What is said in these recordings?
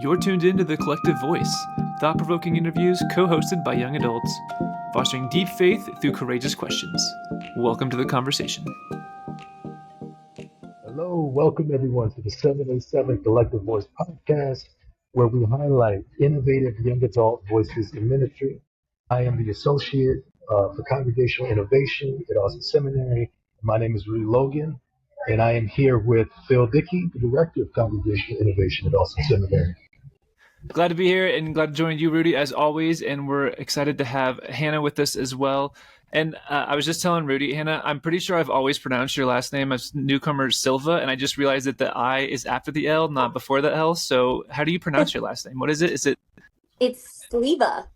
You're tuned into The Collective Voice, thought-provoking interviews co-hosted by young adults, fostering deep faith through courageous questions. Welcome to the conversation. Hello, welcome everyone to the 787 Collective Voice podcast, where we highlight innovative young adult voices in ministry. I am the associate for congregational innovation at Austin Seminary. My name is Rudy Logan, and I am here with Phil Dieke, the director of congregational innovation at Austin Seminary. Glad to be here and glad to join you, Rudy, as always. And we're excited to have Hanna with us as well. And I was just telling Rudy, Hanna, I'm pretty sure I've always pronounced your last name as Newcomer-Sleva, and I just realized that the I is after the L, not before the L. So how do you pronounce your last name? What is it? It's Sliva.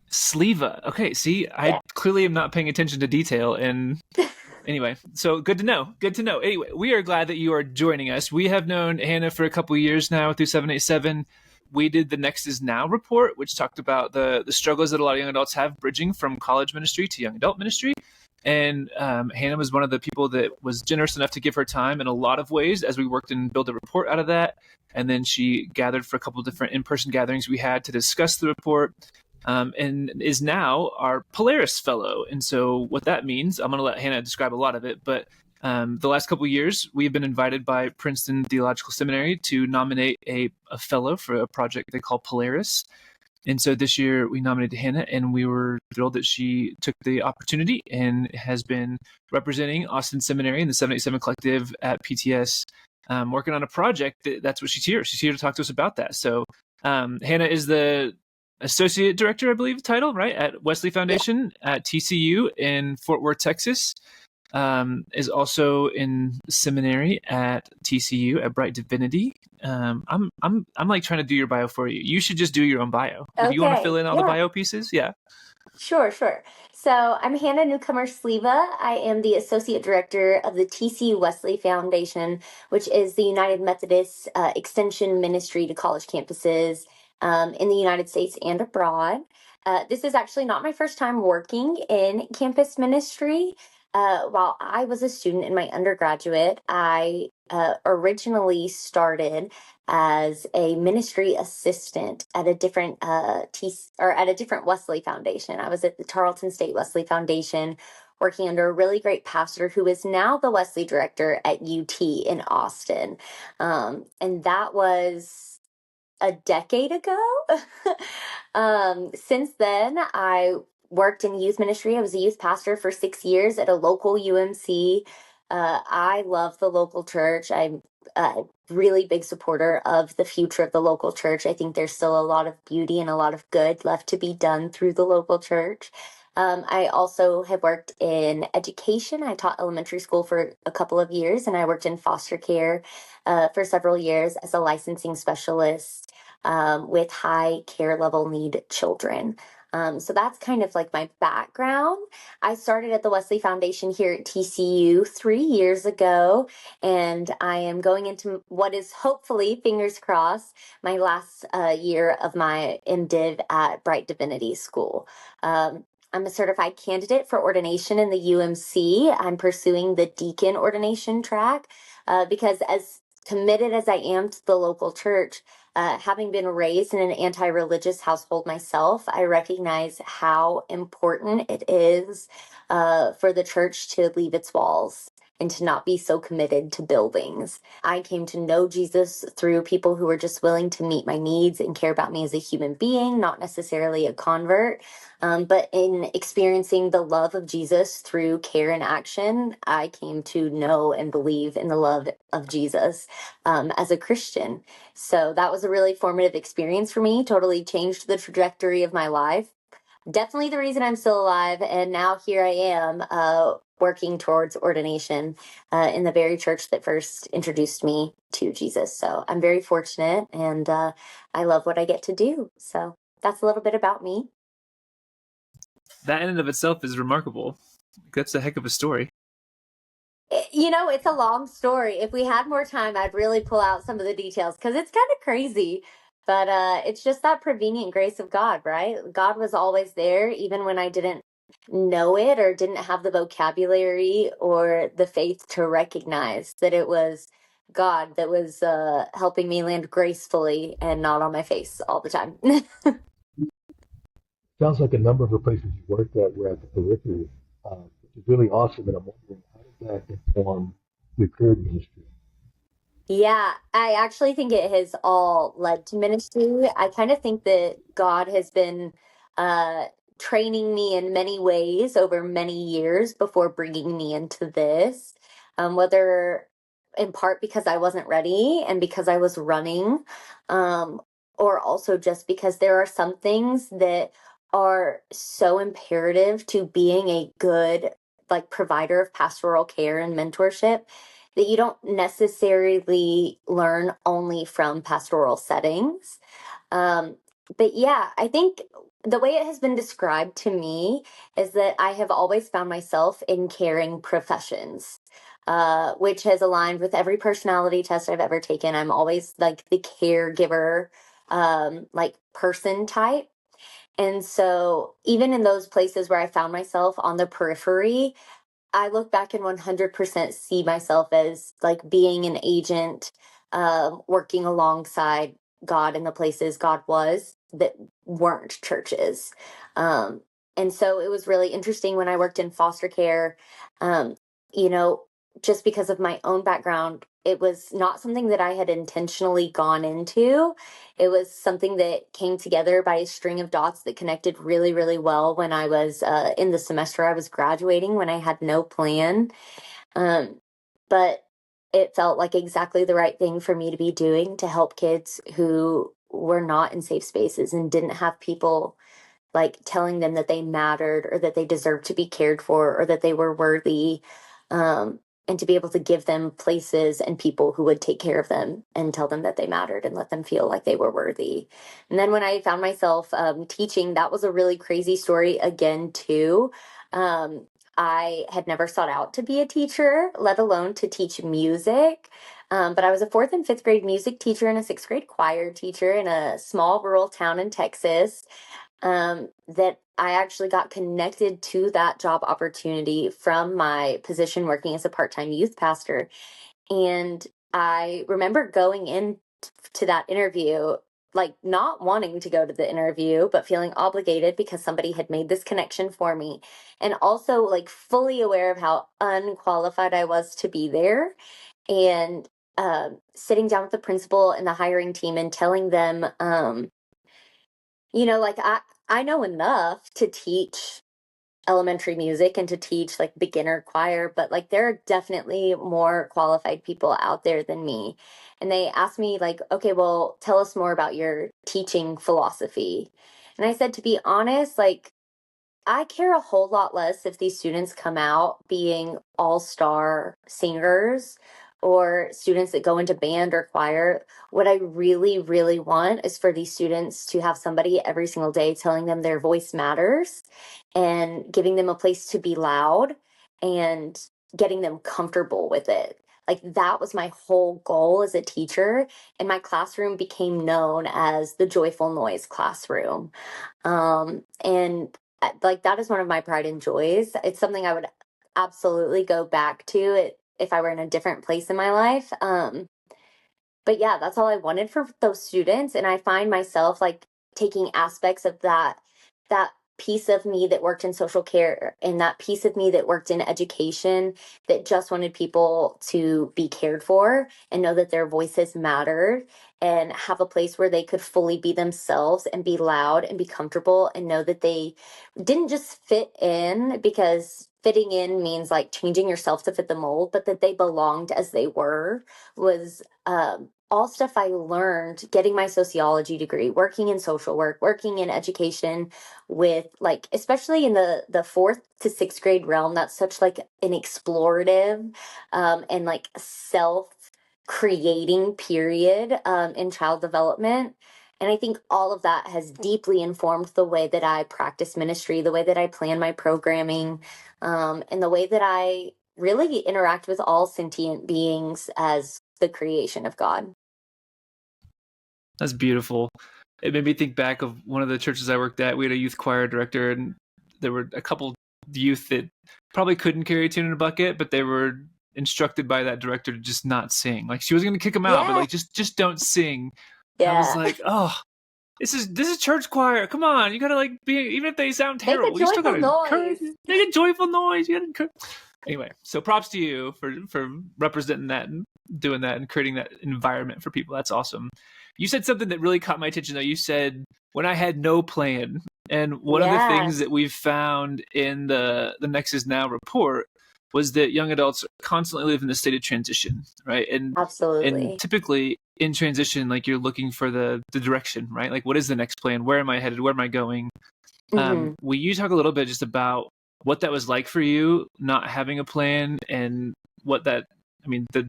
Sliva. Okay, see, I clearly am not paying attention to detail. And anyway, so good to know. Good to know. Anyway, we are glad that you are joining us. We have known Hanna for a couple of years now through 787. We did the Next is Now report, which talked about the struggles that a lot of young adults have bridging from college ministry to young adult ministry. And Hanna was one of the people that was generous enough to give her time in a lot of ways as we worked and built a report out of that. And then she gathered for a couple of different in-person gatherings we had to discuss the report. And is now our Polaris fellow. And so what that means, I'm going to let Hanna describe a lot of it, but the last couple of years, we've been invited by Princeton Theological Seminary to nominate a fellow for a project they call Polaris. And so this year we nominated Hanna, and we were thrilled that she took the opportunity and has been representing Austin Seminary and the 787 Collective at PTS, working on a project. That's what she's here. She's here to talk to us about that. So Hanna is the Associate Director, I believe, title, right, at Wesley Foundation at TCU in Fort Worth, Texas. Is also in seminary at TCU at Bright Divinity. I'm like trying to do your bio for you. You should just do your own bio. If you want to fill in all the bio pieces, yeah. Sure. So I'm Hanna Newcomer Sliva. I am the Associate Director of the TCU Wesley Foundation, which is the United Methodist Extension Ministry to college campuses in the United States and abroad. This is actually not my first time working in campus ministry. While I was a student in my undergraduate, I originally started as a ministry assistant at a different at a different Wesley Foundation. I was at the Tarleton State Wesley Foundation, working under a really great pastor who is now the Wesley director at UT in Austin, and that was a decade ago. Since then, I worked in youth ministry. I was a youth pastor for 6 years at a local UMC. I love the local church. I'm a really big supporter of the future of the local church. I think there's still a lot of beauty and a lot of good left to be done through the local church. I also have worked in education. I taught elementary school for a couple of years, and I worked in foster care for several years as a licensing specialist with high care level need children. So that's kind of like my background. I started at the Wesley Foundation here at TCU 3 years ago, and I am going into what is hopefully, fingers crossed, my last year of my MDiv at Bright Divinity School. I'm a certified candidate for ordination in the UMC. I'm pursuing the deacon ordination track because as committed as I am to the local church, having been raised in an anti-religious household myself, I recognize how important it is for the church to leave its walls and to not be so committed to buildings. I came to know Jesus through people who were just willing to meet my needs and care about me as a human being, not necessarily a convert. But in experiencing the love of Jesus through care and action, I came to know and believe in the love of Jesus as a Christian. So that was a really formative experience for me, totally changed the trajectory of my life. Definitely the reason I'm still alive. And now here I am working towards ordination in the very church that first introduced me to Jesus. So I'm very fortunate, and I love what I get to do. So that's a little bit about me. That in and of itself is remarkable. That's a heck of a story. You know, it's a long story. If we had more time, I'd really pull out some of the details because it's kind of crazy. But it's just that prevenient grace of God, right? God was always there, even when I didn't know it or didn't have the vocabulary or the faith to recognize that it was God that was helping me land gracefully and not on my face all the time. Sounds like a number of the places you worked at were at the Periphery, which is really awesome. And I'm wondering, how did that inform your current ministry? Yeah, I actually think it has all led to ministry. I kind of think that God has been uh, training me in many ways over many years before bringing me into this, whether in part because I wasn't ready and because I was running, um, or also just because there are some things that are so imperative to being a good like provider of pastoral care and mentorship that you don't necessarily learn only from pastoral settings. Um, but yeah, I think the way it has been described to me is that I have always found myself in caring professions, which has aligned with every personality test I've ever taken. I'm always like the caregiver, like person type. And so, even in those places where I found myself on the periphery, I look back and 100% see myself as like being an agent, working alongside God in the places God was that weren't churches. Um, and so it was really interesting when I worked in foster care, um, you know, just because of my own background, it was not something that I had intentionally gone into. It was something that came together by a string of dots that connected really, really well when I was in the semester I was graduating, when I had no plan. Um, but it felt like exactly the right thing for me to be doing to help kids who were not in safe spaces and didn't have people like telling them that they mattered or that they deserved to be cared for or that they were worthy. And to be able to give them places and people who would take care of them and tell them that they mattered and let them feel like they were worthy. And then when I found myself teaching, that was a really crazy story again, too. Um, I had never sought out to be a teacher, let alone to teach music. But I was a fourth and fifth grade music teacher and a sixth grade choir teacher in a small rural town in Texas, that I actually got connected to that job opportunity from my position working as a part-time youth pastor. And I remember going in to that interview, like not wanting to go to the interview, but feeling obligated because somebody had made this connection for me. And also like fully aware of how unqualified I was to be there. And sitting down with the principal and the hiring team and telling them, like I know enough to teach elementary music and to teach like beginner choir, but like there are definitely more qualified people out there than me. And they asked me like, okay, well, tell us more about your teaching philosophy. And I said, to be honest, like I care a whole lot less if these students come out being all-star singers or students that go into band or choir. What I really, really want is for these students to have somebody every single day telling them their voice matters and giving them a place to be loud and getting them comfortable with it. Like that was my whole goal as a teacher, and my classroom became known as the joyful noise classroom. And like that is one of my pride and joys. It's something I would absolutely go back to it if I were in a different place in my life. But yeah, that's all I wanted for those students. And I find myself like taking aspects of that piece of me that worked in social care and that piece of me that worked in education that just wanted people to be cared for and know that their voices mattered and have a place where they could fully be themselves and be loud and be comfortable and know that they didn't just fit in, because fitting in means like changing yourself to fit the mold, but that they belonged as they were, was all stuff I learned getting my sociology degree, working in social work, working in education with like, especially in the fourth to sixth grade realm, that's such like an explorative and like self creating period in child development. And I think all of that has deeply informed the way that I practice ministry, the way that I plan my programming, and the way that I really interact with all sentient beings as the creation of God. That's beautiful. It made me think back of one of the churches I worked at. We had a youth choir director, and there were a couple youth that probably couldn't carry a tune in a bucket, but they were instructed by that director to just not sing. Like, she was going to kick him out, but like, just don't sing. I was like, oh, this is church choir. Come on, you gotta like be, even if they sound terrible, Make a you still joyful gotta encourage. noise. Make a joyful noise. You gotta encourage. Anyway, so props to you for representing that and doing that and creating that environment for people. That's awesome. You said something that really caught my attention though. You said, when I had no plan. And one of the things that we've found in the Nexus Now report was that young adults constantly live in the state of transition, right? And absolutely. And typically in transition, like, you're looking for the direction, right? Like, what is the next plan? Where am I headed? Where am I going? Will you talk a little bit just about what that was like for you, not having a plan, and what that, I mean, the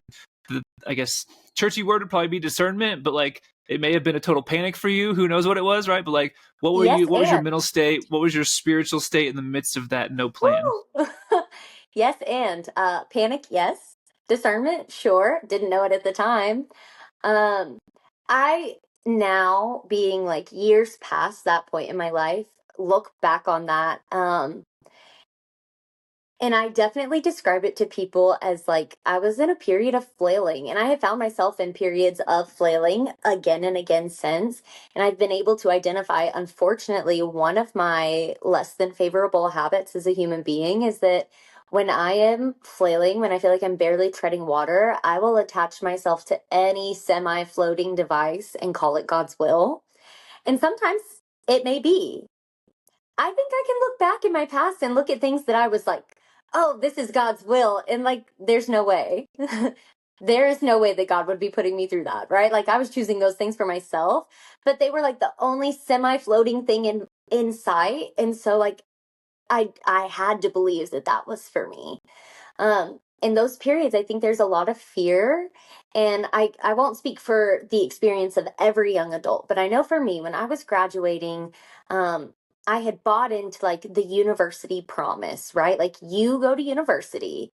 I guess churchy word would probably be discernment, but like, it may have been a total panic for you. Who knows what it was, right? But like, what were you? What was your mental state? What was your spiritual state in the midst of that no plan? Yes, and panic, yes. Discernment, sure. Didn't know it at the time. I now, being like years past that point in my life, look back on that. And I definitely describe it to people as like, I was in a period of flailing, and I have found myself in periods of flailing again and again since. And I've been able to identify, unfortunately, one of my less than favorable habits as a human being is that when I am flailing, when I feel like I'm barely treading water, I will attach myself to any semi-floating device and call it God's will. And sometimes it may be. I think I can look back in my past and look at things that I was like, oh, this is God's will. And like, there's no way. There is no way that God would be putting me through that, right? Like, I was choosing those things for myself, but they were like the only semi-floating thing in sight. And so like, I had to believe that that was for me. In those periods, I think there's a lot of fear. And I won't speak for the experience of every young adult, but I know for me, when I was graduating, I had bought into like the university promise, right? Like, you go to university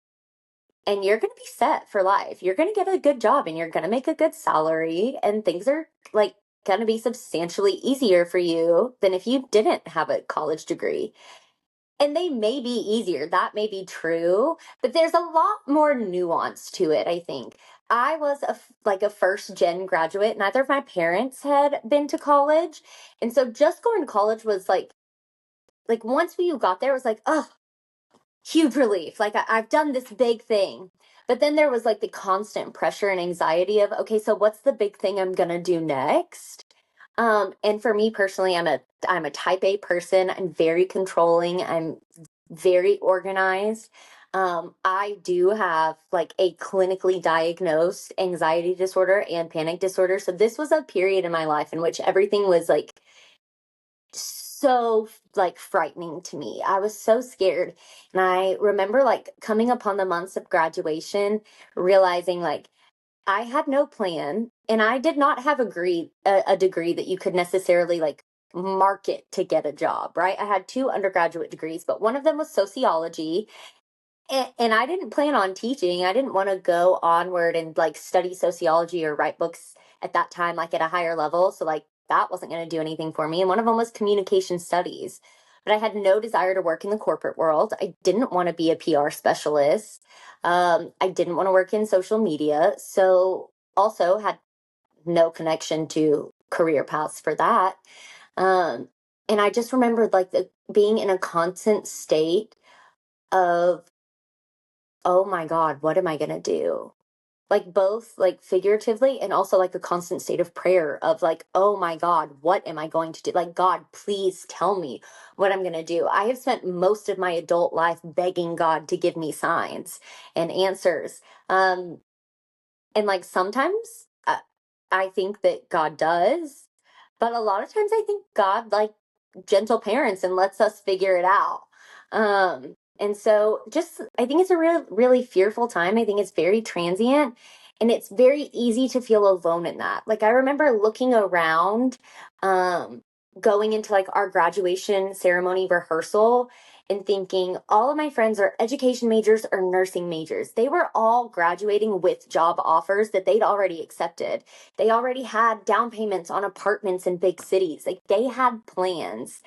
and you're going to be set for life. You're going to get a good job and you're going to make a good salary, and things are like going to be substantially easier for you than if you didn't have a college degree. And they may be easier. That may be true, but there's a lot more nuance to it, I think. I was a first gen graduate. Neither of my parents had been to college. And so just going to college was like once we got there, it was like, oh, huge relief. Like, I've done this big thing. But then there was like the constant pressure and anxiety of, okay, so what's the big thing I'm going to do next? And for me personally, I'm a type A person. I'm very controlling. I'm very organized. I do have like a clinically diagnosed anxiety disorder and panic disorder. So this was a period in my life in which everything was like so like frightening to me. I was so scared. And I remember like coming upon the months of graduation, realizing like I had no plan, and I did not have a degree that you could necessarily like market to get a job, right? I had 2 undergraduate degrees, but one of them was sociology. And I didn't plan on teaching. I didn't want to go onward and like study sociology or write books at that time, like at a higher level. So like, that wasn't going to do anything for me. And one of them was communication studies. But I had no desire to work in the corporate world. I didn't want to be a PR specialist. I didn't want to work in social media. So also had no connection to career paths for that. And I just remembered like being in a constant state of, oh my God, what am I going to do? Like, both like figuratively and also like a constant state of prayer of like, oh my God, what am I going to do? Like, God, please tell me what I'm going to do. I have spent most of my adult life begging God to give me signs and answers. And like, sometimes I think that God does, but a lot of times I think God like gentle parents and lets us figure it out. And so just, I think it's a really fearful time. I think it's very transient, and it's very easy to feel alone in that. Like, I remember looking around, going into like our graduation ceremony rehearsal and thinking all of my friends are education majors or nursing majors. They were all graduating with job offers that they'd already accepted. They already had down payments on apartments in big cities. Like, they had plans.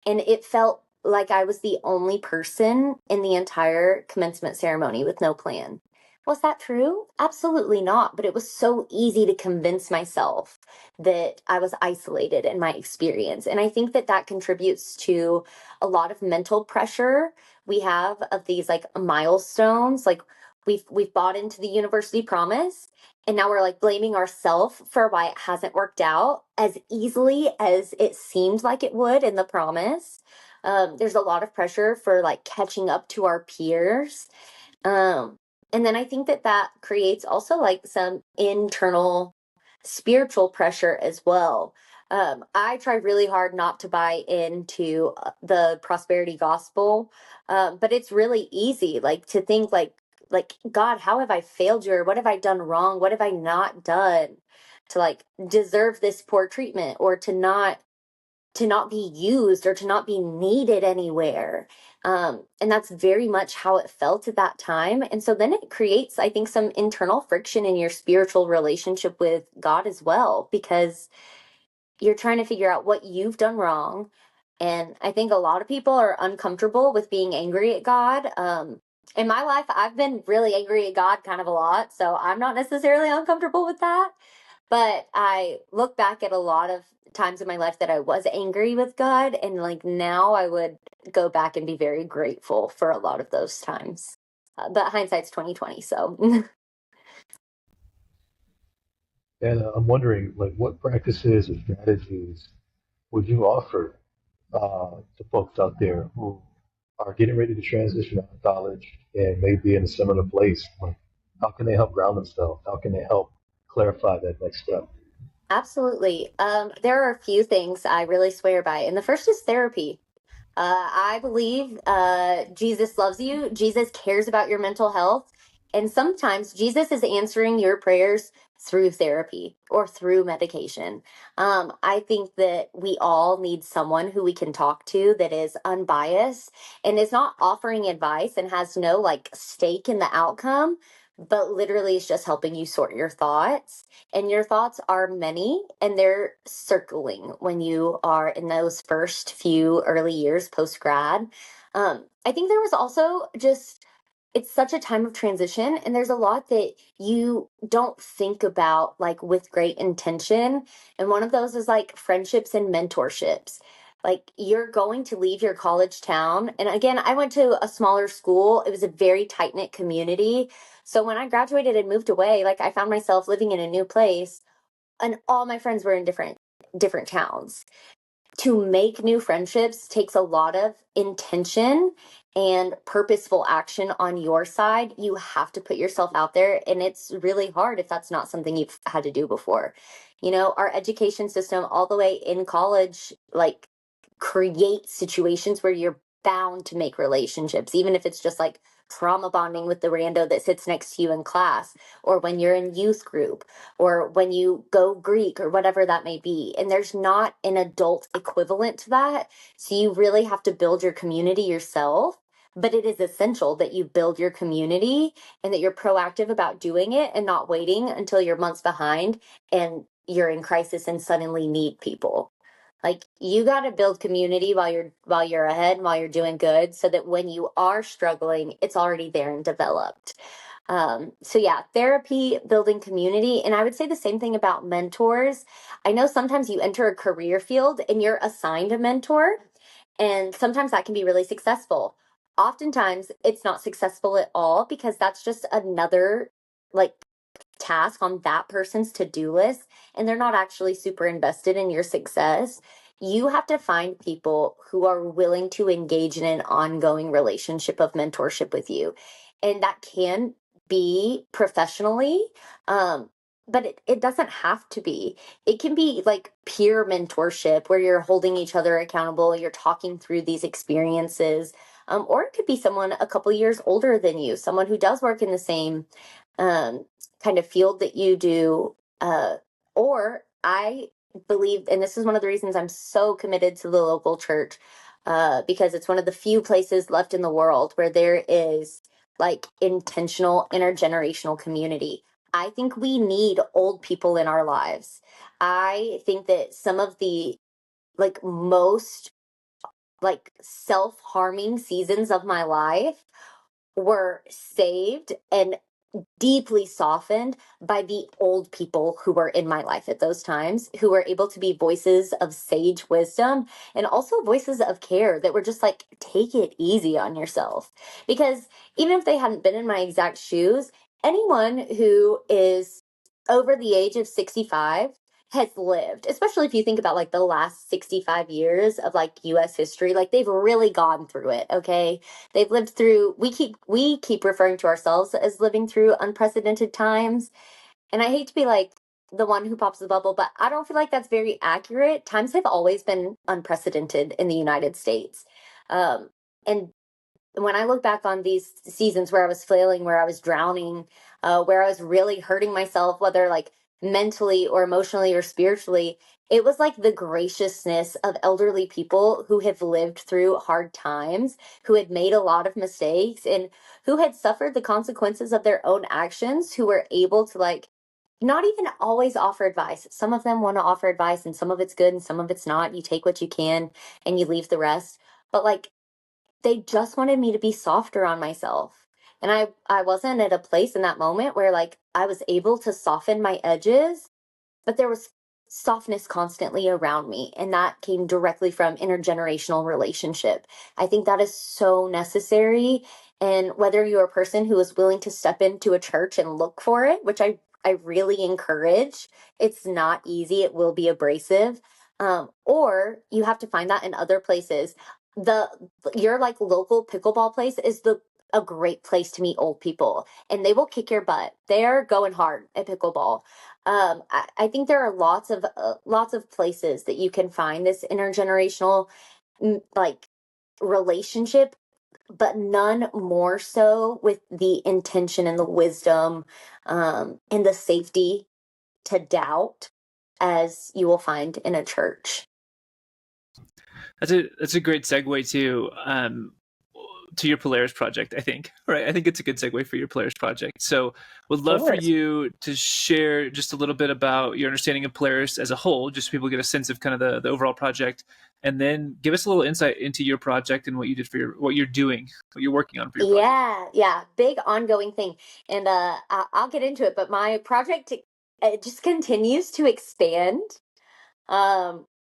And it felt like I was the only person in the entire commencement ceremony with no plan. Was that true? Absolutely not. But it was so easy to convince myself that I was isolated in my experience. And I think that that contributes to a lot of mental pressure we have of these like milestones. Like we've bought into the university promise, and now we're like blaming ourselves for why it hasn't worked out as easily as it seemed like it would in the promise. There's a lot of pressure for like catching up to our peers. Um, and then I think that that creates also like some internal spiritual pressure as well. I try really hard not to buy into the prosperity gospel, but it's really easy, like to think like God, how have I failed you, or what have I done wrong? What have I not done to like deserve this poor treatment, or to not be used or to not be needed anywhere. And that's very much how it felt at that time. And so then it creates, I think, some internal friction in your spiritual relationship with God as well, because you're trying to figure out what you've done wrong. And I think a lot of people are uncomfortable with being angry at God. In my life, I've been really angry at God kind of a lot. So I'm not necessarily uncomfortable with that. But I look back at a lot of times in my life that I was angry with God, and like now I would go back and be very grateful for a lot of those times. But hindsight's 2020, so And I'm wondering, like, what practices or strategies would you offer to folks out there who are getting ready to transition out of college and may be in a similar place? Like, how can they help ground themselves? How can they help clarify that next step? absolutely. There are a few things I really swear by, and the first is therapy. I believe Jesus loves you. Jesus cares about your mental health. And sometimes Jesus is answering your prayers through therapy or through medication. I think that we all need someone who we can talk to that is unbiased and is not offering advice and has no like stake in the outcome, but literally is just helping you sort your thoughts. And your thoughts are many and they're circling when you are in those first few early years post grad. I think there was also just, it's such a time of transition, and there's a lot that you don't think about like with great intention. And one of those is like friendships and mentorships. Like you're going to leave your college town. And again, I went to a smaller school. It was a very tight knit community. So when I graduated and moved away, like I found myself living in a new place, and all my friends were in different towns. To make new friendships takes a lot of intention and purposeful action on your side. You have to put yourself out there, and it's really hard if that's not something you've had to do before. You know, our education system all the way in college like create situations where you're bound to make relationships, even if it's just like trauma bonding with the rando that sits next to you in class, or when you're in youth group, or when you go Greek, or whatever that may be. And there's not an adult equivalent to that. So you really have to build your community yourself. But it is essential that you build your community and that you're proactive about doing it and not waiting until you're months behind and you're in crisis and suddenly need people. Like you got to build community while you're ahead and while you're doing good, so that when you are struggling, it's already there and developed. So yeah, therapy, building community. And I would say the same thing about mentors. I know sometimes you enter a career field and you're assigned a mentor, and sometimes that can be really successful. Oftentimes it's not successful at all because that's just another like task on that person's to-do list, and they're not actually super invested in your success. You have to find people who are willing to engage in an ongoing relationship of mentorship with you. And that can be professionally, but it doesn't have to be. It can be like peer mentorship where you're holding each other accountable, you're talking through these experiences. Or it could be someone a couple years older than you, someone who does work in the same um, kind of field that you do. Or I believe, and this is one of the reasons I'm so committed to the local church, because it's one of the few places left in the world where there is like intentional intergenerational community. I think we need old people in our lives. I think that some of the like most like self-harming seasons of my life were saved and deeply softened by the old people who were in my life at those times, who were able to be voices of sage wisdom and also voices of care that were just like, take it easy on yourself. Because even if they hadn't been in my exact shoes, anyone who is over the age of 65 has lived, especially if you think about like the last 65 years of like US history, like they've really gone through it, okay? They've lived through, we keep referring to ourselves as living through unprecedented times. And I hate to be like the one who pops the bubble, but I don't feel like that's very accurate. Times have always been unprecedented in the United States. And when I look back on these seasons where I was flailing, where I was drowning, where I was really hurting myself, whether like mentally or emotionally or spiritually, it was like the graciousness of elderly people who have lived through hard times, who had made a lot of mistakes, and who had suffered the consequences of their own actions, who were able to like not even always offer advice. Some of them want to offer advice, and some of it's good and some of it's not. You take what you can and you leave the rest. But like, they just wanted me to be softer on myself. And I wasn't at a place in that moment where like I was able to soften my edges, but there was softness constantly around me. And that came directly from intergenerational relationship. I think that is so necessary. And whether you're a person who is willing to step into a church and look for it, which I really encourage, it's not easy. It will be abrasive. Or you have to find that in other places. The your like local pickleball place is a great place to meet old people, and they will kick your butt. They're going hard at pickleball. I think there are lots of places that you can find this intergenerational like relationship, but none more so with the intention and the wisdom and the safety to doubt as you will find in a church. That's a great segue to your Polaris project, I think. Right. I think it's a good segue for your Polaris project. So would love for you to share just a little bit about your understanding of Polaris as a whole, just so people get a sense of kind of the overall project, and then give us a little insight into your project and what you did for what you're doing, what you're working on for your project. Yeah. Big ongoing thing. And I'll get into it, but my project, it just continues to expand.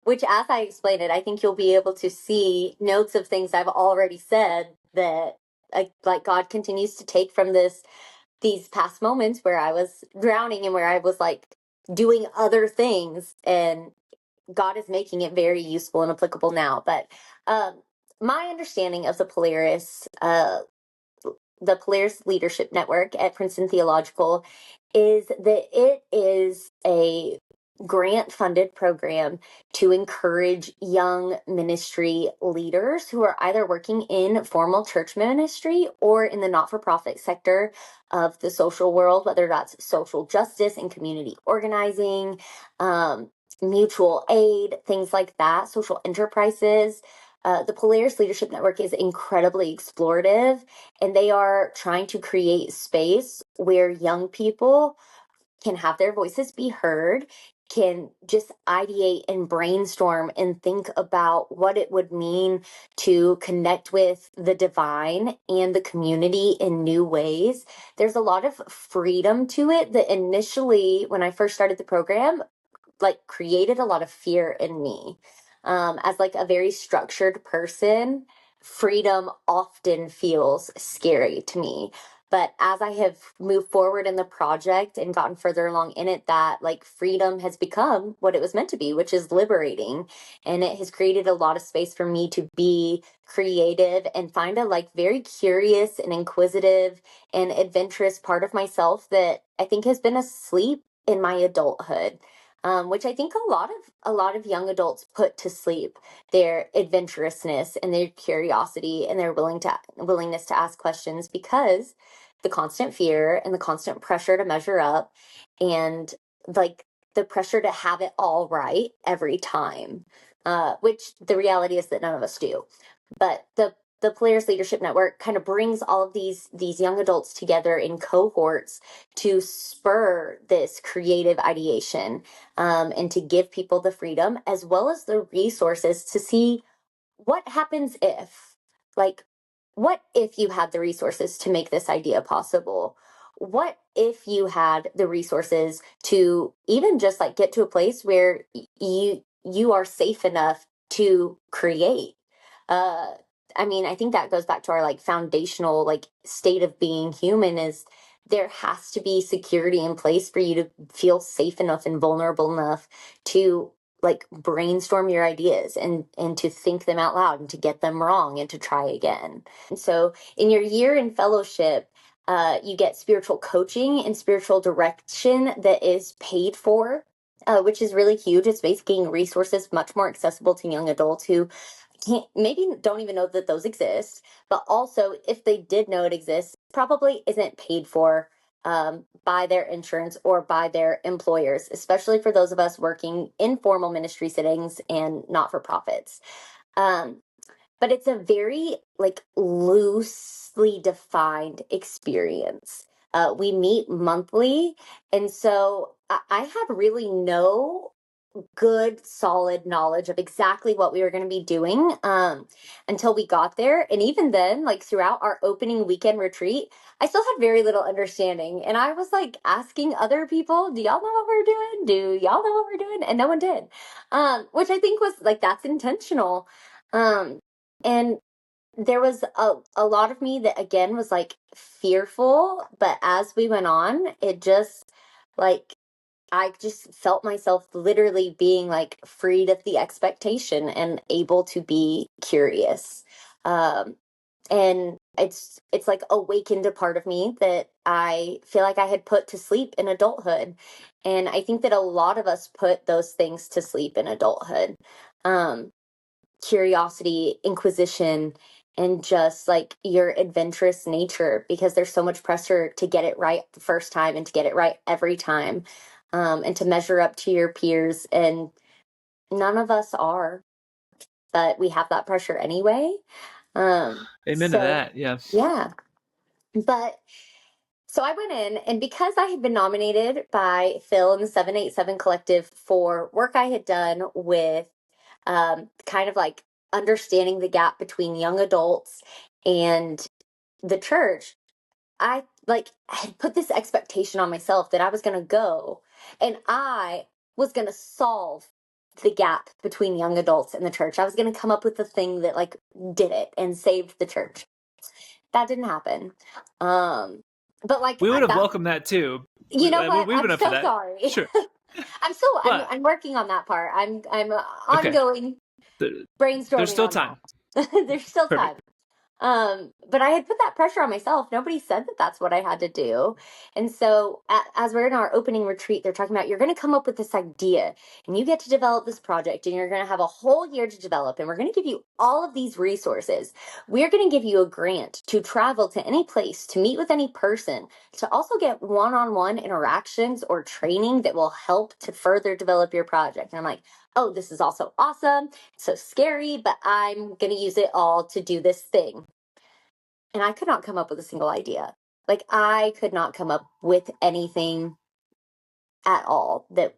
Which as I explain it, I think you'll be able to see notes of things I've already said that like God continues to take from these past moments where I was drowning and where I was like doing other things, and God is making it very useful and applicable now. But my understanding of the Polaris Leadership Network at Princeton Theological is that it is a grant funded program to encourage young ministry leaders who are either working in formal church ministry or in the not-for-profit sector of the social world, whether that's social justice and community organizing, mutual aid, things like that, social enterprises. The Polaris Leadership Network is incredibly explorative, and they are trying to create space where young people can have their voices be heard, can just ideate and brainstorm and think about what it would mean to connect with the divine and the community in new ways. There's a lot of freedom to it that initially, when I first started the program, like created a lot of fear in me. As like a very structured person, freedom often feels scary to me. But as I have moved forward in the project and gotten further along in it, that like freedom has become what it was meant to be, which is liberating. And it has created a lot of space for me to be creative and find a like very curious and inquisitive and adventurous part of myself that I think has been asleep in my adulthood. Which I think a lot of young adults put to sleep, their adventurousness and their curiosity and their willingness to ask questions, because the constant fear and the constant pressure to measure up and like the pressure to have it all right every time, which the reality is that none of us do. But the Polaris Leadership Network kind of brings all of these young adults together in cohorts to spur this creative ideation, and to give people the freedom as well as the resources to see what happens if, like, what if you had the resources to make this idea possible? what if you had the resources to even just like get to a place where you are safe enough to create? I mean, I think that goes back to our like foundational like state of being human is there has to be security in place for you to feel safe enough and vulnerable enough to like brainstorm your ideas and to think them out loud and to get them wrong and to try again. And so in your year in fellowship, you get spiritual coaching and spiritual direction that is paid for, which is really huge. It's making resources much more accessible to young adults who can't, maybe don't even know that those exist, but also if they did know it exists, probably isn't paid for by their insurance or by their employers, especially for those of us working in formal ministry settings and not for profits. But it's a very like loosely defined experience. We meet monthly, and so I had really no good solid knowledge of exactly what we were going to be doing until we got there. And even then, like throughout our opening weekend retreat, I still had very little understanding, and I was like asking other people, do y'all know what we're doing? Do y'all know what we're doing? And no one did, which I think was like that's intentional. And there was a lot of me that again was like fearful, but as we went on, it just like I just felt myself literally being like freed of the expectation and able to be curious. And it's like awakened a part of me that I feel like I had put to sleep in adulthood. And I think that a lot of us put those things to sleep in adulthood. Curiosity, inquisition, and just like your adventurous nature, because there's so much pressure to get it right the first time and to get it right every time, and to measure up to your peers. And none of us are, but we have that pressure anyway. Amen to that. Yeah. Yeah. But so I went in, and because I had been nominated by Phil and the 787 Collective for work I had done with kind of like understanding the gap between young adults and the church, I like had put this expectation on myself that I was going to go and I was going to solve the gap between young adults and the church. I was going to come up with the thing that like did it and saved the church. That didn't happen. But like we would have welcomed that too. You know what? I'm so sorry. Sure. I'm working on that part. I'm ongoing brainstorming. There's still time. There's still time. But I had put that pressure on myself. Nobody said that that's what I had to do. And so as we're in our opening retreat, they're talking about, you're going to come up with this idea and you get to develop this project and you're going to have a whole year to develop. And we're going to give you all of these resources. We're going to give you a grant to travel to any place, to meet with any person, to also get one-on-one interactions or training that will help to further develop your project. And I'm like, oh, this is also awesome. It's so scary, but I'm going to use it all to do this thing. And I could not come up with a single idea. Like I could not come up with anything at all that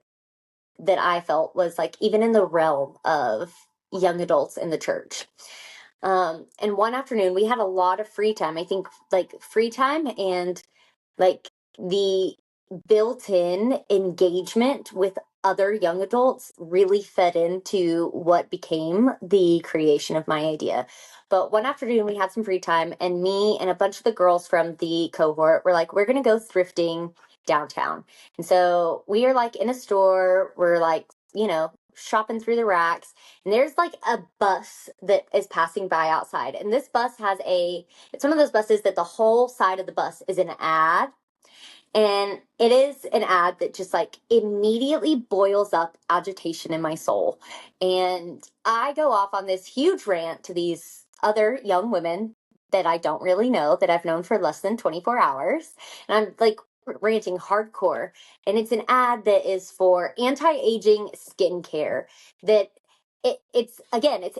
I felt was like even in the realm of young adults in the church. And one afternoon we had a lot of free time. I think like free time and like the built-in engagement with other young adults really fed into what became the creation of my idea. But one afternoon we had some free time and me and a bunch of the girls from the cohort were like, we're going to go thrifting downtown. And so we are like in a store, we're like, shopping through the racks, and there's like a bus that is passing by outside. And this bus has it's one of those buses that the whole side of the bus is an ad. And it is an ad that just like immediately boils up agitation in my soul. And I go off on this huge rant to these other young women that I don't really know, that I've known for less than 24 hours. And I'm like ranting hardcore. And it's an ad that is for anti-aging skincare that it's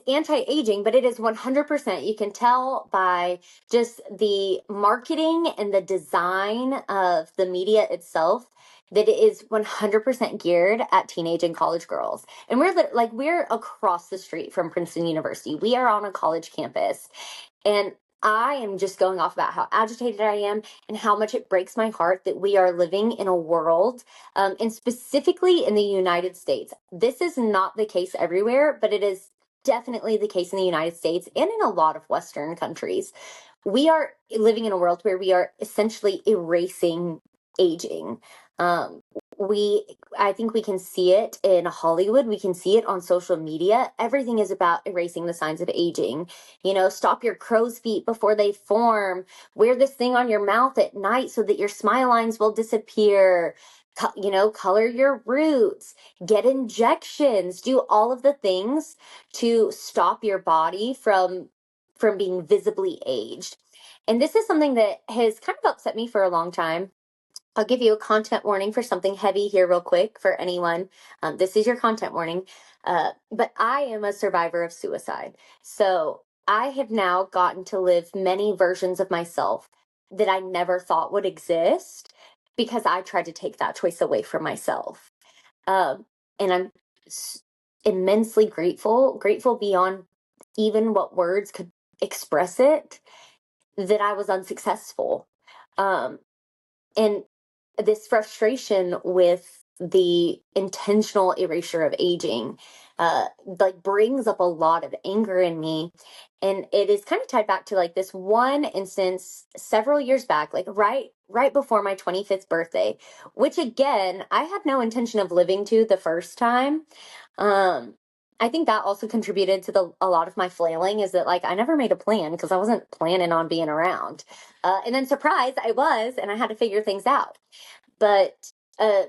anti-aging, but it is 100%. You can tell by just the marketing and the design of the media itself that it is 100% geared at teenage and college girls. And we're across the street from Princeton University. We are on a college campus. And I am just going off about how agitated I am and how much it breaks my heart that we are living in a world, and specifically in the United States. This is not the case everywhere, but it is definitely the case in the United States and in a lot of Western countries. We are living in a world where we are essentially erasing aging. Um, I think we can see it in Hollywood. We can see it on social media. Everything is about erasing the signs of aging. Stop your crow's feet before they form. Wear this thing on your mouth at night so that your smile lines will disappear. Color your roots, get injections, do all of the things to stop your body from being visibly aged. And this is something that has kind of upset me for a long time. I'll give you a content warning for something heavy here real quick for anyone. This is your content warning. But I am a survivor of suicide. So I have now gotten to live many versions of myself that I never thought would exist because I tried to take that choice away from myself. And I'm immensely grateful beyond even what words could express it, that I was unsuccessful. And this frustration with the intentional erasure of aging brings up a lot of anger in me. And it is kind of tied back to this one instance several years back, right before my 25th birthday, which again, I had no intention of living to the first time. I think that also contributed to a lot of my flailing, is that I never made a plan because I wasn't planning on being around. And then surprise, I was, and I had to figure things out. But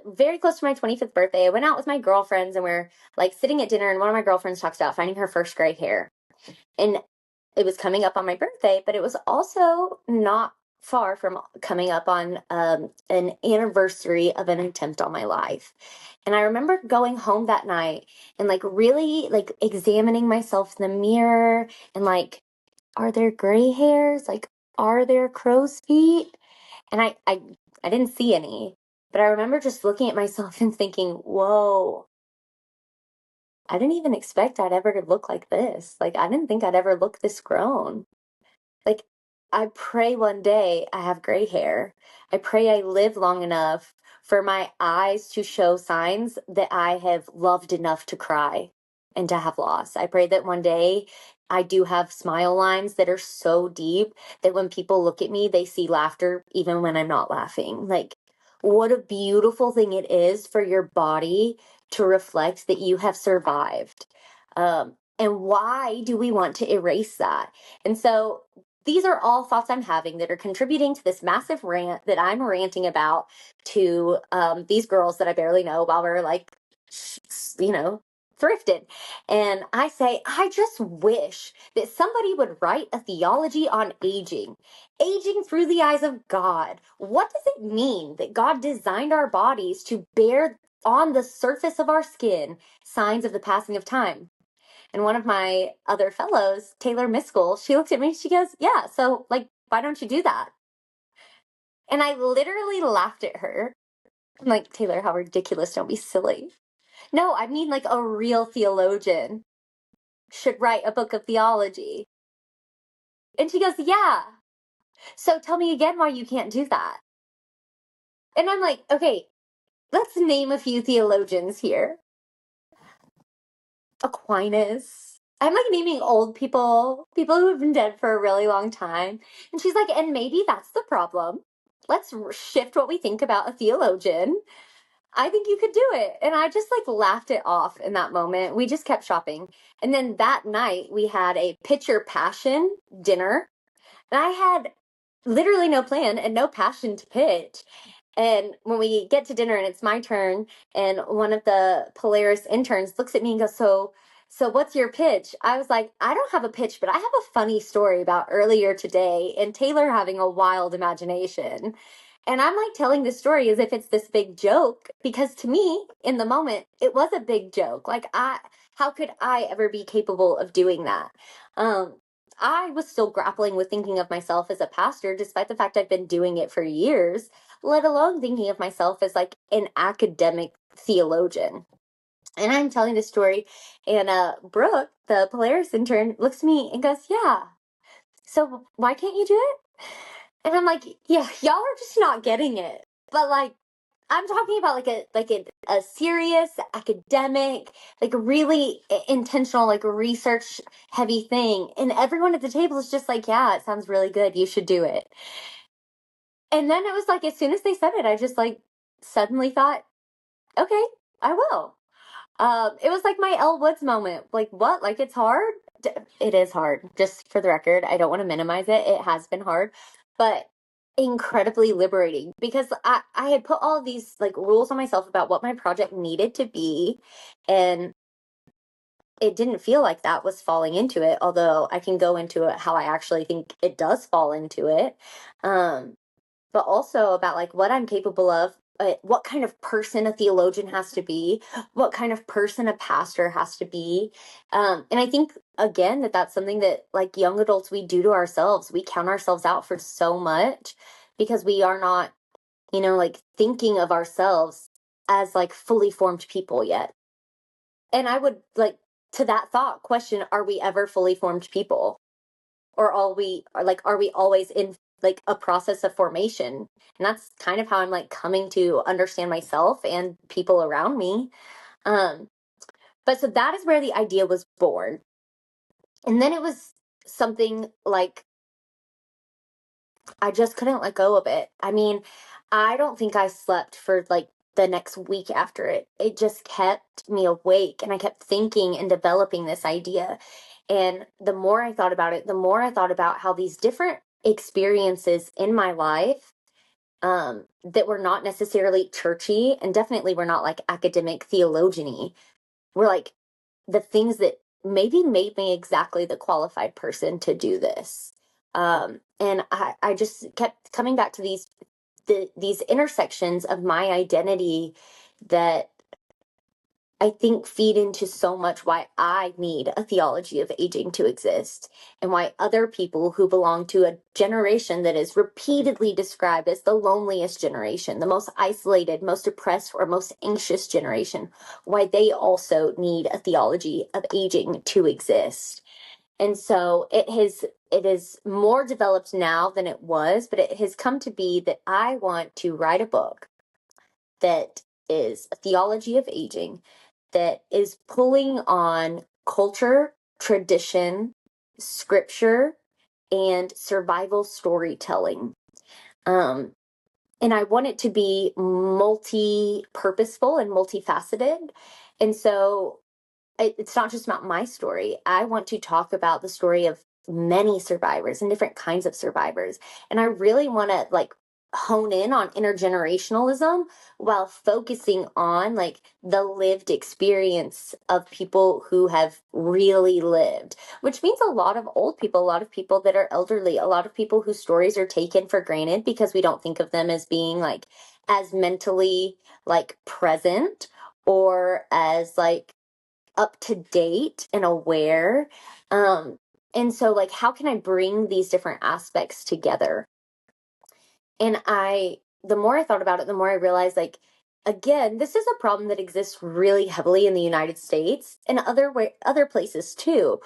very close to my 25th birthday, I went out with my girlfriends and we're sitting at dinner, and one of my girlfriends talks about finding her first gray hair. And it was coming up on my birthday, but it was also not far from coming up on an anniversary of an attempt on my life. And I remember going home that night and really examining myself in the mirror and are there gray hairs? Are there crow's feet? And I didn't see any, but I remember just looking at myself and thinking, whoa, I didn't even expect I'd ever look like this. I didn't think I'd ever look this grown. I pray one day I have gray hair. I pray I live long enough for my eyes to show signs that I have loved enough to cry and to have loss. I pray that one day I do have smile lines that are so deep that when people look at me, they see laughter even when I'm not laughing. What a beautiful thing it is for your body to reflect that you have survived. And why do we want to erase that? And so these are all thoughts I'm having that are contributing to this massive rant that I'm ranting about to these girls that I barely know while we're thrifted. And I say, I just wish that somebody would write a theology on aging through the eyes of God. What does it mean that God designed our bodies to bear on the surface of our skin signs of the passing of time? And one of my other fellows, Taylor Miskell, she looked at me, she goes, yeah, so why don't you do that? And I literally laughed at her. I'm like, Taylor, how ridiculous, don't be silly. No, I mean a real theologian should write a book of theology. And she goes, yeah. So tell me again why you can't do that. And I'm like, okay, let's name a few theologians here. Aquinas. I'm naming old people who have been dead for a really long time. And she's like, and maybe that's the problem. Let's shift what we think about a theologian. I think you could do it. And I just laughed it off in that moment. We just kept shopping. And then that night we had a pitcher passion dinner. And I had literally no plan and no passion to pitch. And when we get to dinner and it's my turn, and one of the Polaris interns looks at me and goes, so what's your pitch? I was like, I don't have a pitch, but I have a funny story about earlier today and Taylor having a wild imagination. And I'm telling this story as if it's this big joke, because to me, in the moment, it was a big joke. How could I ever be capable of doing that? I was still grappling with thinking of myself as a pastor, despite the fact I've been doing it for years, let alone thinking of myself as an academic theologian. And I'm telling this story, and Brooke, the Polaris intern, looks at me and goes, yeah. so why can't you do it? And I'm like, yeah, y'all are just not getting it. But like, I'm talking about a serious academic, like really intentional, like research heavy thing. And everyone at the table is just like, yeah, it sounds really good. You should do it. And then it was like, as soon as they said it, I just like suddenly thought, okay, I will. It was like my Elle Woods moment. Like, what? Like, it's hard? It is hard. Just for the record, I don't want to minimize it. It has been hard, but incredibly liberating because I had put all of these like rules on myself about what my project needed to be. And it didn't feel like that was falling into it, although I can go into it how I actually think it does fall into it. But also about like what I'm capable of, what kind of person a theologian has to be, what kind of person a pastor has to be. And I think, again, that that's something that like young adults, we do to ourselves. We count ourselves out for so much because we are not, like thinking of ourselves as like fully formed people yet. And I would like to that thought question, are we ever fully formed people? Or are we always in like a process of formation? And that's kind of how I'm like coming to understand myself and people around me. um but so that is where the idea was born. And then it was something like I just couldn't let go of it. I mean, I don't think I slept for like the next week after it. It just kept me awake and I kept thinking and developing this idea. And the more I thought about it, the more I thought about how these different experiences in my life that were not necessarily churchy and definitely were not like academic theologian-y were like the things that maybe made me exactly the qualified person to do this. And I just kept coming back to these intersections of my identity that I think feed into so much why I need a theology of aging to exist, and why other people who belong to a generation that is repeatedly described as the loneliest generation, the most isolated, most depressed, or most anxious generation, why they also need a theology of aging to exist. And so it is more developed now than it was, but it has come to be that I want to write a book that is a theology of aging that is pulling on culture, tradition, scripture, and survival storytelling. Um, and I want it to be multi-purposeful and multifaceted. And so it's not just about my story. I want to talk about the story of many survivors and different kinds of survivors. And I really want to like hone in on intergenerationalism while focusing on like the lived experience of people who have really lived, which means a lot of old people, a lot of people that are elderly, a lot of people whose stories are taken for granted because we don't think of them as being like as mentally like present or as like up to date and aware. And so like how can I bring these different aspects together? And the more I thought about it, the more I realized like again, this is a problem that exists really heavily in the United States and other places too.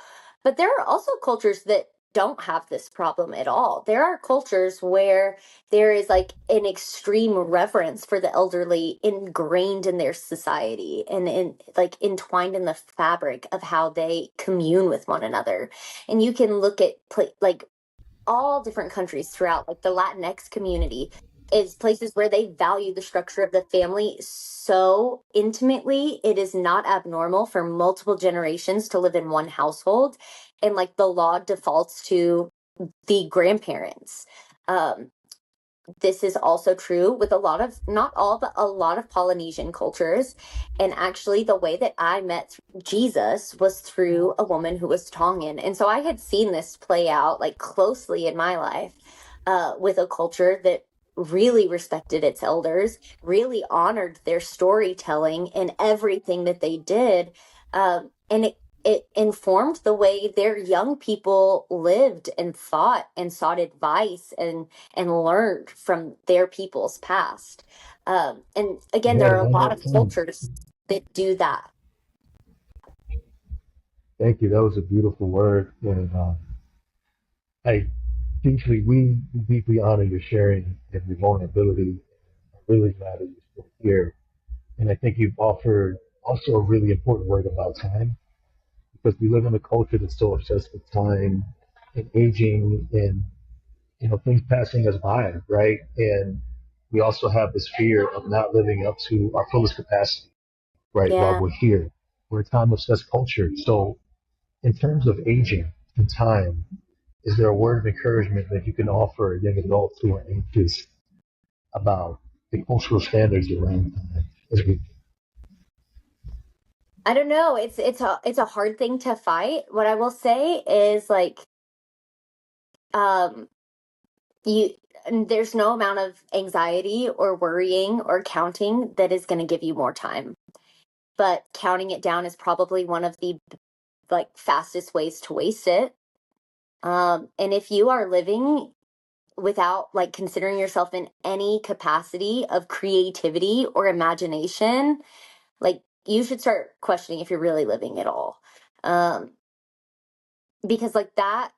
But there are also cultures that don't have this problem at all. There are cultures where there is like an extreme reverence for the elderly ingrained in their society and like entwined in the fabric of how they commune with one another. And you can look at like all different countries throughout like the Latinx community is places where they value the structure of the family so intimately. It is not abnormal for multiple generations to live in one household, and like the law defaults to the grandparents. This is also true with a lot of, not all, but a lot of Polynesian cultures. And actually, the way that I met Jesus was through a woman who was Tongan. And so I had seen this play out like closely in my life with a culture that really respected its elders, really honored their storytelling and everything that they did. And it informed the way their young people lived and thought and sought advice and learned from their people's past. And again, You there had are a a lot moment. of cultures that do that. Thank you. That was a beautiful word. And I we deeply honor your sharing and your vulnerability. I'm really glad that you're still here. And I think you've offered also a really important word about time, because we live in a culture that's so obsessed with time and aging and things passing us by, right? And we also have this fear of not living up to our fullest capacity, right? While Yeah. we're here, we're a time obsessed culture. So in terms of aging and time, is there a word of encouragement that you can offer young adults who are anxious about the cultural standards around time as we? I don't know. It's a hard thing to fight. What I will say is like, um, there's no amount of anxiety or worrying or counting that is going to give you more time. But counting it down is probably one of the like fastest ways to waste it. And if you are living without like considering yourself in any capacity of creativity or imagination, like you should start questioning if you're really living at all. Because like that,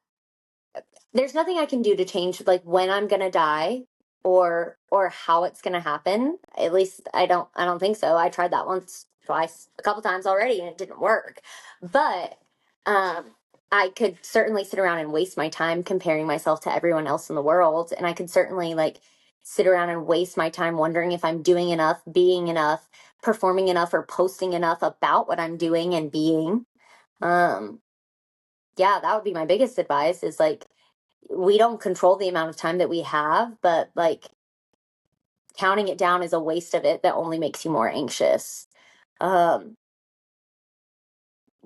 there's nothing I can do to change like when I'm gonna die or how it's gonna happen. At least I don't think so. I tried that once, twice, a couple times already and it didn't work. But I could certainly sit around and waste my time comparing myself to everyone else in the world. And I could certainly like sit around and waste my time wondering if I'm doing enough, being enough, performing enough, or posting enough about what I'm doing and being. Yeah, that would be my biggest advice is like, we don't control the amount of time that we have, but like counting it down is a waste of it that only makes you more anxious.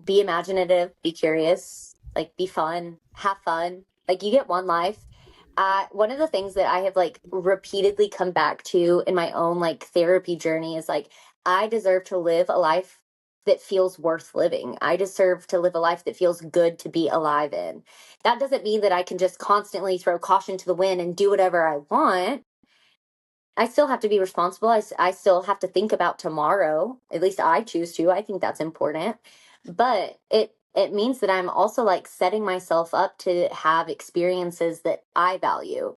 Be imaginative, be curious, like be fun, have fun. Like you get one life. One of the things that I have like repeatedly come back to in my own like therapy journey is like, I deserve to live a life that feels worth living. I deserve to live a life that feels good to be alive in. That doesn't mean that I can just constantly throw caution to the wind and do whatever I want. I still have to be responsible. I still have to think about tomorrow. At least I choose to. I think that's important. But it means that I'm also like setting myself up to have experiences that I value,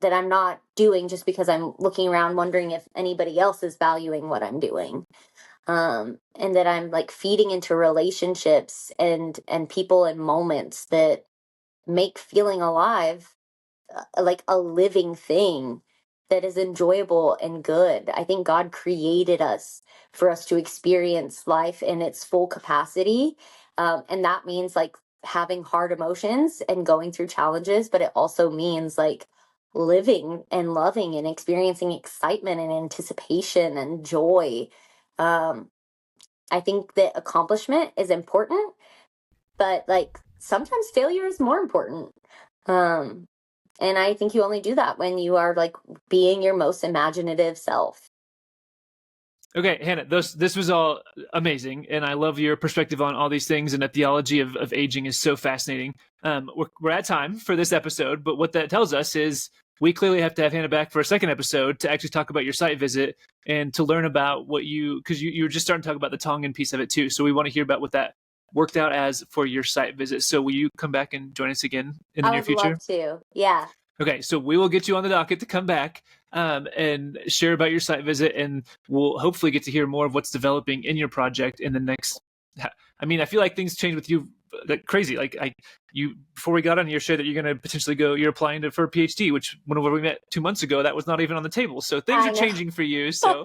that I'm not doing just because I'm looking around wondering if anybody else is valuing what I'm doing. And that I'm like feeding into relationships and people and moments that make feeling alive like a living thing that is enjoyable and good. I think God created us for us to experience life in its full capacity. And that means like having hard emotions and going through challenges, but it also means like living and loving and experiencing excitement and anticipation and joy. I think that accomplishment is important, but like sometimes failure is more important. And I think you only do that when you are like being your most imaginative self. Okay, Hanna, this was all amazing, and I love your perspective on all these things, and the theology of aging is so fascinating. We're at time for this episode, but what that tells us is we clearly have to have Hanna back for a second episode to actually talk about your site visit and to learn about what because you were just starting to talk about the Tongan piece of it too, so we want to hear about what that worked out as for your site visit. So will you come back and join us again in the near future? I would love to, yeah. Okay, so we will get you on the docket to come back and share about your site visit, and we'll hopefully get to hear more of what's developing in your project in the next. I mean, I feel like things change with you like crazy. Like you before we got on here, shared that you're going to potentially you're applying for a PhD, which whenever we met 2 months ago, that was not even on the table. So things are changing for you. So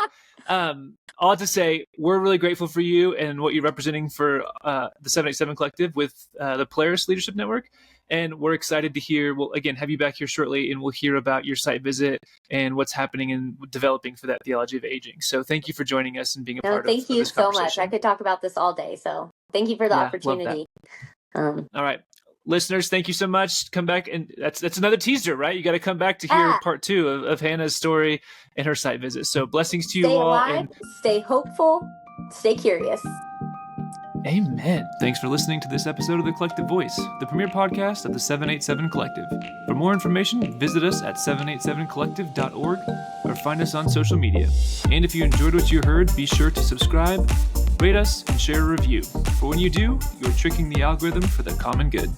all to say, we're really grateful for you and what you're representing for the 787 Collective with the Polaris Leadership Network. And we're excited to hear, we'll again have you back here shortly, and we'll hear about your site visit and what's happening and developing for that Theology of Aging. So thank you for joining us and being a part of this conversation. Thank you so much. I could talk about this all day. So thank you for the opportunity. All right. Listeners, thank you so much. Come back, and that's another teaser, right? You got to come back to hear part 2 of Hanna's story and her site visit. So blessings to you all. Stay alive, stay hopeful, stay curious. Amen. Thanks for listening to this episode of The Collective Voice, the premier podcast of the 787 Collective. For more information, visit us at 787collective.org or find us on social media. And if you enjoyed what you heard, be sure to subscribe, rate us, and share a review. For when you do, you're tricking the algorithm for the common good.